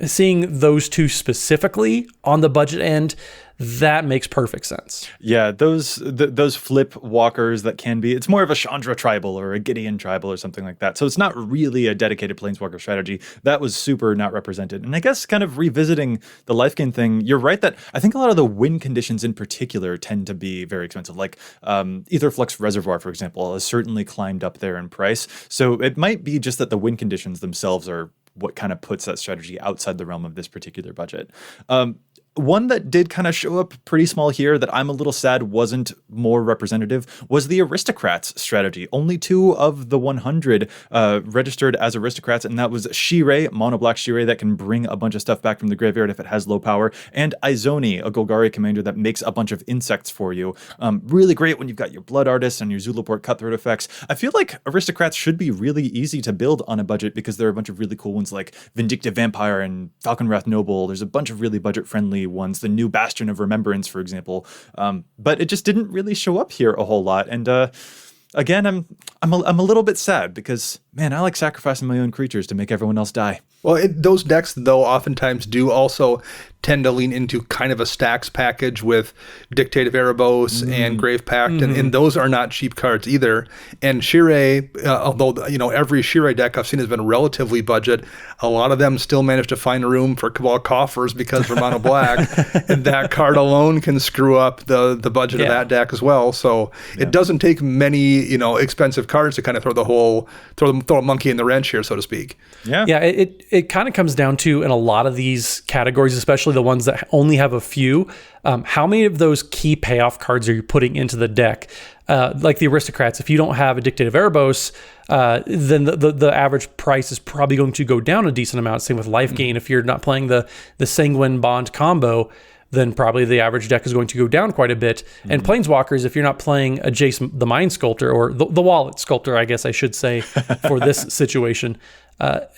seeing those 2 specifically on the budget end, that makes perfect sense. Yeah, those flip walkers that can be, it's more of a Chandra tribal or a Gideon tribal or something like that. So it's not really a dedicated Planeswalker strategy. That was super not represented. And I guess kind of revisiting the life gain thing, you're right that I think a lot of the win conditions in particular tend to be very expensive. Like Aetherflux Reservoir, for example, has certainly climbed up there in price. So it might be just that the win conditions themselves are what kind of puts that strategy outside the realm of this particular budget. One that did kind of show up pretty small here that I'm a little sad wasn't more representative was the Aristocrats strategy. Only 2 of the 100 registered as Aristocrats, and that was Shirei, mono black Shirei that can bring a bunch of stuff back from the graveyard if it has low power, and Izoni, a Golgari commander that makes a bunch of insects for you. Really great when you've got your Blood Artist and your Zulaport Cutthroat effects. I feel like Aristocrats should be really easy to build on a budget because there are a bunch of really cool ones like Vindictive Vampire and Falconwrath Noble. There's a bunch of really budget-friendly ones, the new Bastion of Remembrance, for example. But it just didn't really show up here a whole lot. And again, I'm a little bit sad because, man, I like sacrificing my own creatures to make everyone else die. Well, those decks, though, oftentimes do also tend to lean into kind of a stacks package with Dictate of Erebos and Grave Pact, and those are not cheap cards either. And Shirei, although every Shirei deck I've seen has been relatively budget, a lot of them still manage to find room for Cabal Coffers because they're mono black, and that card alone can screw up the budget of that deck as well. So it doesn't take many expensive cards to kind of throw throw a monkey in the wrench here, so to speak. Yeah, it kind of comes down to, in a lot of these categories, especially the ones that only have a few, how many of those key payoff cards are you putting into the deck? Like the Aristocrats, if you don't have a Dictative Erebos, then the average price is probably going to go down a decent amount. Same with Life Gain. If you're not playing the Sanguine Bond combo, then probably the average deck is going to go down quite a bit. And Planeswalkers, if you're not playing a Jace the Mind Sculptor, or the Wallet Sculptor, I guess I should say, for this situation,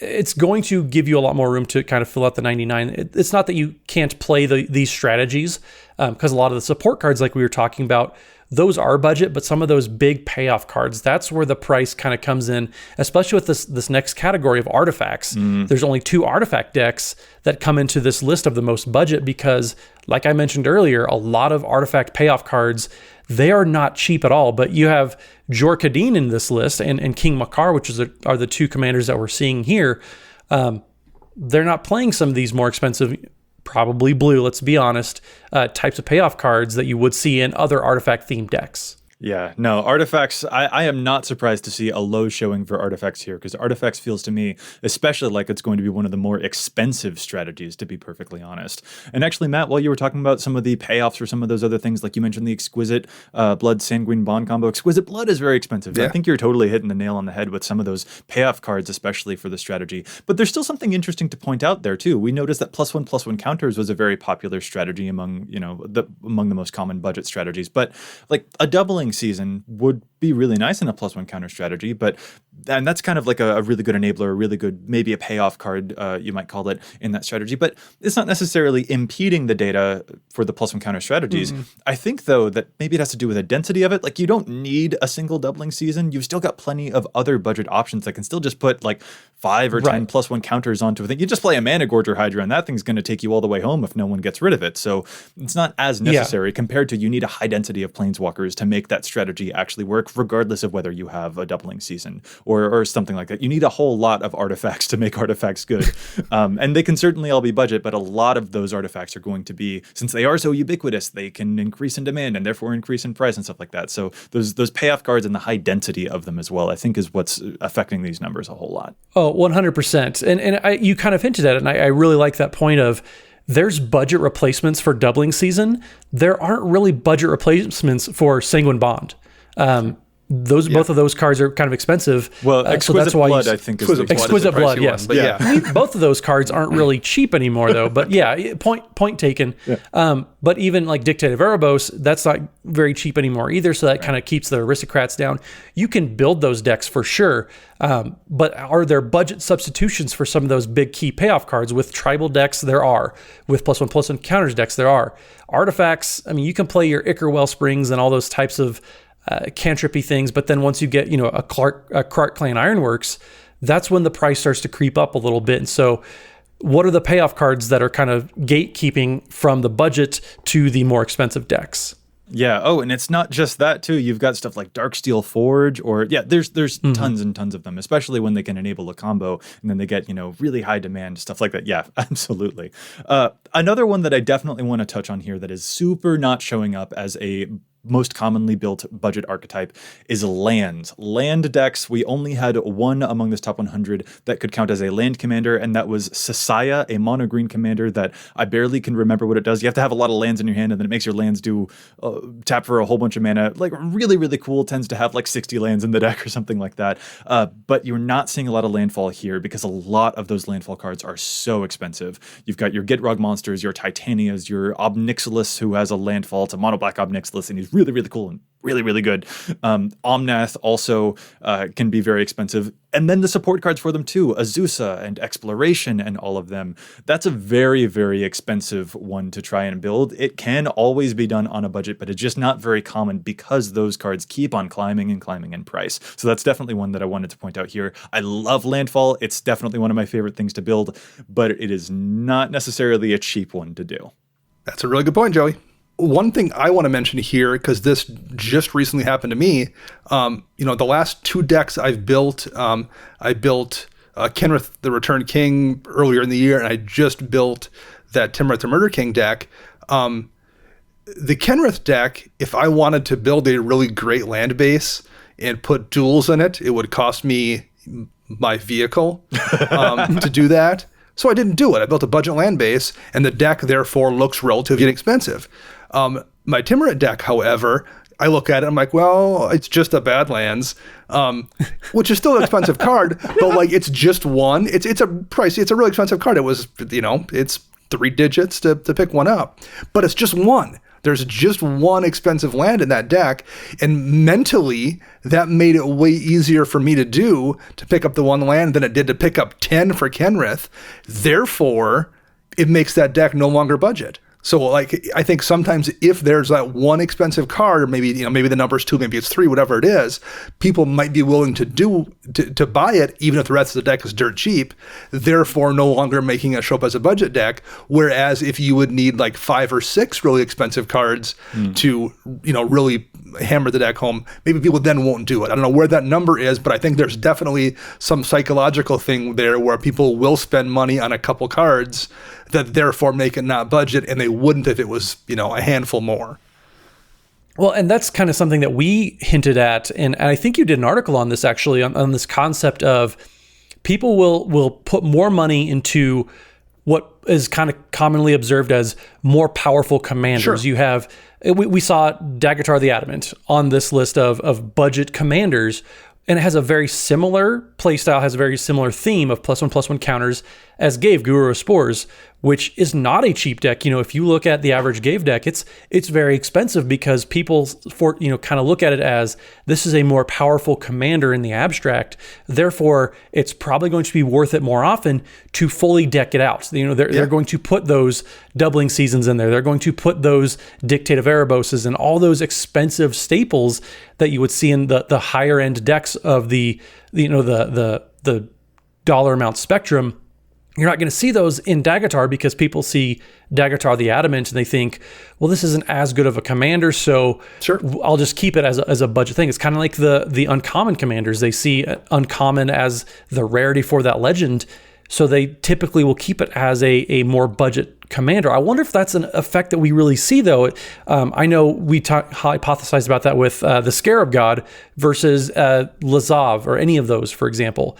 it's going to give you a lot more room to kind of fill out the 99. It's not that you can't play these strategies, because a lot of the support cards, like we were talking about, those are budget, but some of those big payoff cards, that's where the price kind of comes in, especially with this next category of artifacts. There's only 2 artifact decks that come into this list of the most budget because, like I mentioned earlier, a lot of artifact payoff cards, they are not cheap at all. But you have Jor Kadeen in this list and King Makar, which are the 2 commanders that we're seeing here. They're not playing some of these more expensive, probably blue, let's be honest, types of payoff cards that you would see in other artifact-themed decks. Yeah, no, artifacts, I am not surprised to see a low showing for artifacts here, because artifacts feels to me especially like it's going to be one of the more expensive strategies, to be perfectly honest. And actually, Matt, while you were talking about some of the payoffs for some of those other things, like you mentioned the Exquisite Blood Sanguine Bond combo, Exquisite Blood is very expensive. Yeah. I think you're totally hitting the nail on the head with some of those payoff cards, especially for the strategy. But there's still something interesting to point out there, too. We noticed that +1/+1 counters was a very popular strategy among the most common budget strategies. But like a doubling season would be really nice in a +1 counter strategy, and that's kind of like a really good enabler, a really good, maybe a payoff card, you might call it, in that strategy. But it's not necessarily impeding the data for the +1 counter strategies. I think, though, that maybe it has to do with the density of it. Like, you don't need a single doubling season. You've still got plenty of other budget options that can still just put like 5 or 10 +1 counters onto a thing. You just play a Mana Gorger Hydra, and that thing's going to take you all the way home if no one gets rid of it. So it's not as necessary compared to you need a high density of Planeswalkers to make that strategy actually work, regardless of whether you have a doubling season or something like that. You need a whole lot of artifacts to make artifacts good. And they can certainly all be budget, but a lot of those artifacts are going to be, since they are so ubiquitous, they can increase in demand and therefore increase in price and stuff like that. So those payoff cards and the high density of them as well, I think, is what's affecting these numbers a whole lot. Oh, 100%. And you kind of hinted at it, and I really like that point of, there's budget replacements for doubling season. There aren't really budget replacements for Sanguine Bond. Both of those cards are kind of expensive. Well, Exquisite Blood, I think, is Exquisite Blood, yes. But yeah. Both of those cards aren't really cheap anymore, though. But yeah, point taken. Yeah. But even like Dictative Erebos, that's not very cheap anymore either. So that kind of keeps the Aristocrats down. You can build those decks for sure. But are there budget substitutions for some of those big key payoff cards? With tribal decks, there are. With +1/+1 counters decks, there are. Artifacts, I mean, you can play your Ichor Wellsprings and all those types of cantrippy things, but then once you get a Clark Clan Ironworks, that's when the price starts to creep up a little bit. And so what are the payoff cards that are kind of gatekeeping from the budget to the more expensive decks? Yeah. Oh, and it's not just that too. You've got stuff like Darksteel Forge, there's tons and tons of them, especially when they can enable a combo and then they get, really high demand, stuff like that. Yeah, absolutely. Another one that I definitely want to touch on here that is super not showing up as a most commonly built budget archetype is lands. Land decks, we only had one among this top 100 that could count as a land commander, and that was Sasaya, a mono green commander that I barely can remember what it does. You have to have a lot of lands in your hand, and then it makes your lands do tap for a whole bunch of mana. Like, really, really cool. Tends to have like 60 lands in the deck or something like that. But you're not seeing a lot of landfall here because a lot of those landfall cards are so expensive. You've got your Gitrog monsters, your Titanias, your Obnixilis, who has a landfall. It's a mono black Obnixilis, and he's really, really cool and really, really good. Omnath also can be very expensive. And then the support cards for them too, Azusa and Exploration and all of them. That's a very, very expensive one to try and build. It can always be done on a budget, but it's just not very common because those cards keep on climbing and climbing in price. So that's definitely one that I wanted to point out here. I love Landfall. It's definitely one of my favorite things to build, but it is not necessarily a cheap one to do. That's a really good point, Joey. One thing I want to mention here, because this just recently happened to me, the last 2 decks I've built, I built Kenrith the Returned King earlier in the year, and I just built that Timrith the Murder King deck. The Kenrith deck, if I wanted to build a really great land base and put duels in it, it would cost me my vehicle to do that. So I didn't do it. I built a budget land base, and the deck therefore looks relatively inexpensive. My Timurit deck, however, I look at it, I'm like, well, it's just a Badlands, which is still an expensive card, but like it's just one. It's a pricey. It's a really expensive card. It was, it's 3 digits to pick one up, but it's just one. There's just one expensive land in that deck, and mentally, that made it way easier for me to pick up the one land than it did to pick up 10 for Kenrith. Therefore, it makes that deck no longer budget. So, like, I think sometimes if there's that one expensive card, or maybe the number's 2, maybe it's 3, whatever it is, people might be willing to buy it, even if the rest of the deck is dirt cheap, therefore no longer making it show up as a budget deck. Whereas if you would need like 5 or 6 really expensive cards to, really hammer the deck home, maybe people then won't do it. I don't know where that number is, but I think there's definitely some psychological thing there where people will spend money on a couple cards that therefore make it not budget, and they wouldn't if it was, a handful more. Well, and that's kind of something that we hinted at, and I think you did an article on this actually, on this concept of people will put more money into what is kind of commonly observed as more powerful commanders. Sure. We saw Daggertar the Adamant on this list of budget commanders, and it has a very similar playstyle, has a very similar theme of +1/+1 counters as Gave, Guru of Spores, which is not a cheap deck. If you look at the average Gave deck, it's very expensive because people kind of look at it as this is a more powerful commander in the abstract. Therefore, it's probably going to be worth it more often to fully deck it out. They're going to put those doubling seasons in there. They're going to put those Dictate of Ereboses and all those expensive staples that you would see in the higher end decks of the dollar amount spectrum. You're not going to see those in Daggertar because people see Daggertar the Adamant and they think, well, this isn't as good of a commander, so sure, I'll just keep it as a budget thing. It's kind of like the uncommon commanders. They see uncommon as the rarity for that legend, so they typically will keep it as a more budget commander. I wonder if that's an effect that we really see, though. I know we hypothesized about that with the Scarab God versus Lazav or any of those, for example.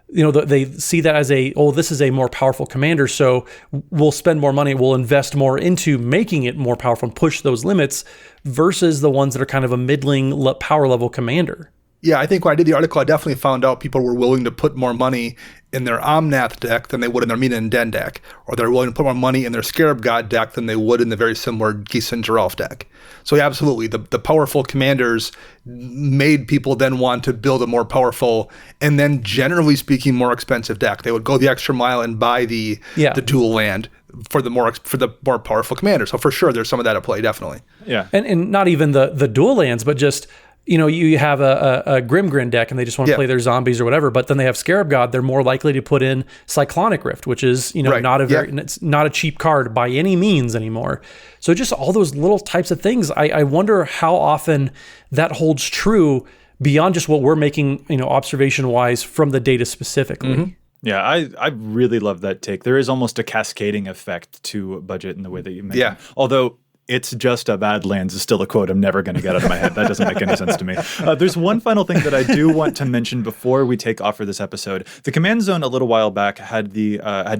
They see that as this is a more powerful commander, so we'll spend more money, we'll invest more into making it more powerful and push those limits versus the ones that are kind of a middling power level commander. Yeah, I think when I did the article, I definitely found out people were willing to put more money in their Omnath deck than they would in their Mina and Den deck, or they're willing to put more money in their Scarab God deck than they would in the very similar Geese and Geralf deck. So yeah, absolutely, the powerful commanders made people then want to build a more powerful and then, generally speaking, more expensive deck. They would go the extra mile and buy the dual land for the more powerful commander. So for sure, there's some of that at play, definitely. Yeah, and not even the dual lands, but just you have a Grimgrin deck and they just want to play their zombies or whatever, but then they have Scarab God, they're more likely to put in Cyclonic Rift, which is, it's not a cheap card by any means anymore. So just all those little types of things, I wonder how often that holds true beyond just what we're making, observation-wise from the data specifically. Mm-hmm. Yeah, I really love that take. There is almost a cascading effect to budget in the way that you mentioned. Yeah. Although it's just a Badlands is still a quote I'm never going to get out of my head. That doesn't make any sense to me. There's one final thing that I do want to mention before we take off for this episode. The Command Zone a little while back had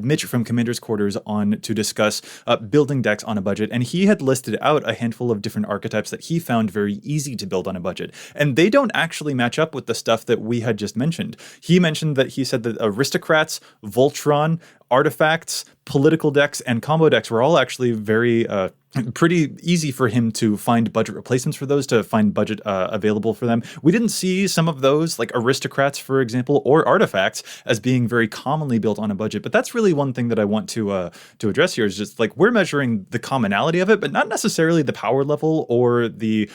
Mitch from Commander's Quarters on to discuss building decks on a budget, and he had listed out a handful of different archetypes that he found very easy to build on a budget, and they don't actually match up with the stuff that we had just mentioned. He said that Aristocrats, Voltron, Artifacts, political decks, and combo decks were all actually very pretty easy for him to find budget replacements for those, to find budget available for them. We didn't see some of those, like Aristocrats, for example, or Artifacts, as being very commonly built on a budget. But that's really one thing that I want to address here, is just like we're measuring the commonality of it, but not necessarily the power level or the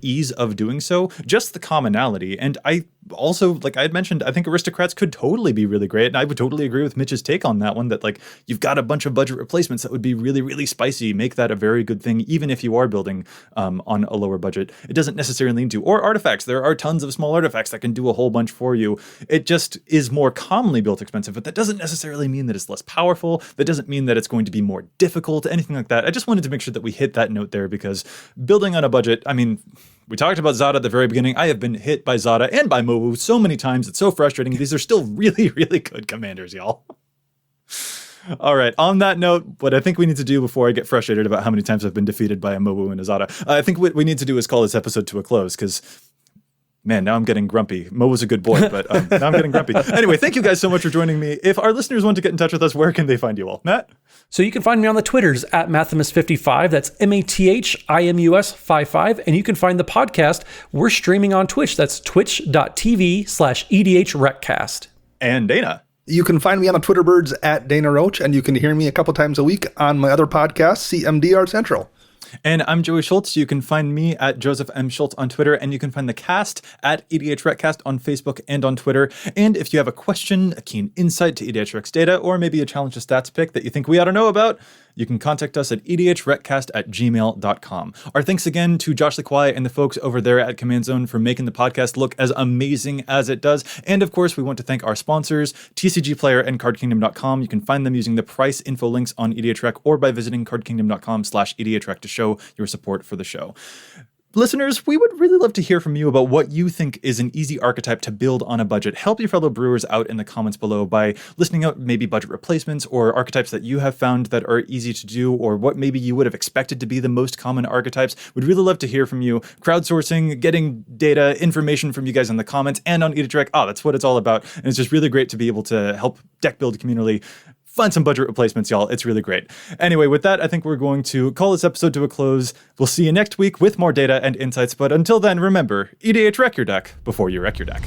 ease of doing so, just the commonality. And I also, like I had mentioned, I think Aristocrats could totally be really great. And I would totally agree with Mitch's take on that one, that like you've got a bunch of budget replacements that would be really, really spicy, make that a very good thing, even if you are building on a lower budget. It doesn't necessarily need to. Or Artifacts. There are tons of small artifacts that can do a whole bunch for you. It just is more commonly built expensive, but that doesn't necessarily mean that it's less powerful. That doesn't mean that it's going to be more difficult, anything like that. I just wanted to make sure that we hit that note there, because building on a budget, I mean, We talked about Zada at the very beginning. I have been hit by Zada and by Mowu so many times. It's so frustrating. These are still really, really good commanders, y'all. All right. On that note, what I think we need to do before I get frustrated about how many times I've been defeated by a Mowu and a Zada, I think what we need to do is call this episode to a close because, man, now I'm getting grumpy. Mo was a good boy, but now I'm getting grumpy. Anyway, thank you guys so much for joining me. If our listeners want to get in touch with us, where can they find you all? Matt? So you can find me on the Twitters at Mathimus55. That's MATHIMUS55. And you can find the podcast. We're streaming on Twitch. That's twitch.tv/EDHRECast. And Dana? You can find me on the Twitter birds at Dana Roach, and you can hear me a couple times a week on my other podcast, CMDR Central. And I'm Joey Schultz. You can find me at Joseph M. Schultz on Twitter, and you can find the cast at EDHRECast on Facebook and on Twitter. And if you have a question, a keen insight to EDHREC's data, or maybe a challenge to stats pick that you think we ought to know about, you can contact us at edhrecast@gmail.com. Our thanks again to Josh LeQuai and the folks over there at Command Zone for making the podcast look as amazing as it does. And of course, we want to thank our sponsors, TCG Player and CardKingdom.com. You can find them using the price info links on EDHREC or by visiting cardkingdom.com/EDHREC to show your support for the show. Listeners, we would really love to hear from you about what you think is an easy archetype to build on a budget. Help your fellow brewers out in the comments below by listing out maybe budget replacements or archetypes that you have found that are easy to do, or what maybe you would have expected to be the most common archetypes. We'd really love to hear from you. Crowdsourcing, getting data, information from you guys in the comments and on EDHREC. That's what it's all about. And it's just really great to be able to help deck build community find some budget replacements, y'all. It's really great. Anyway, with that, I think we're going to call this episode to a close. We'll see you next week with more data and insights. But until then, remember, EDHREC your deck before you wreck your deck.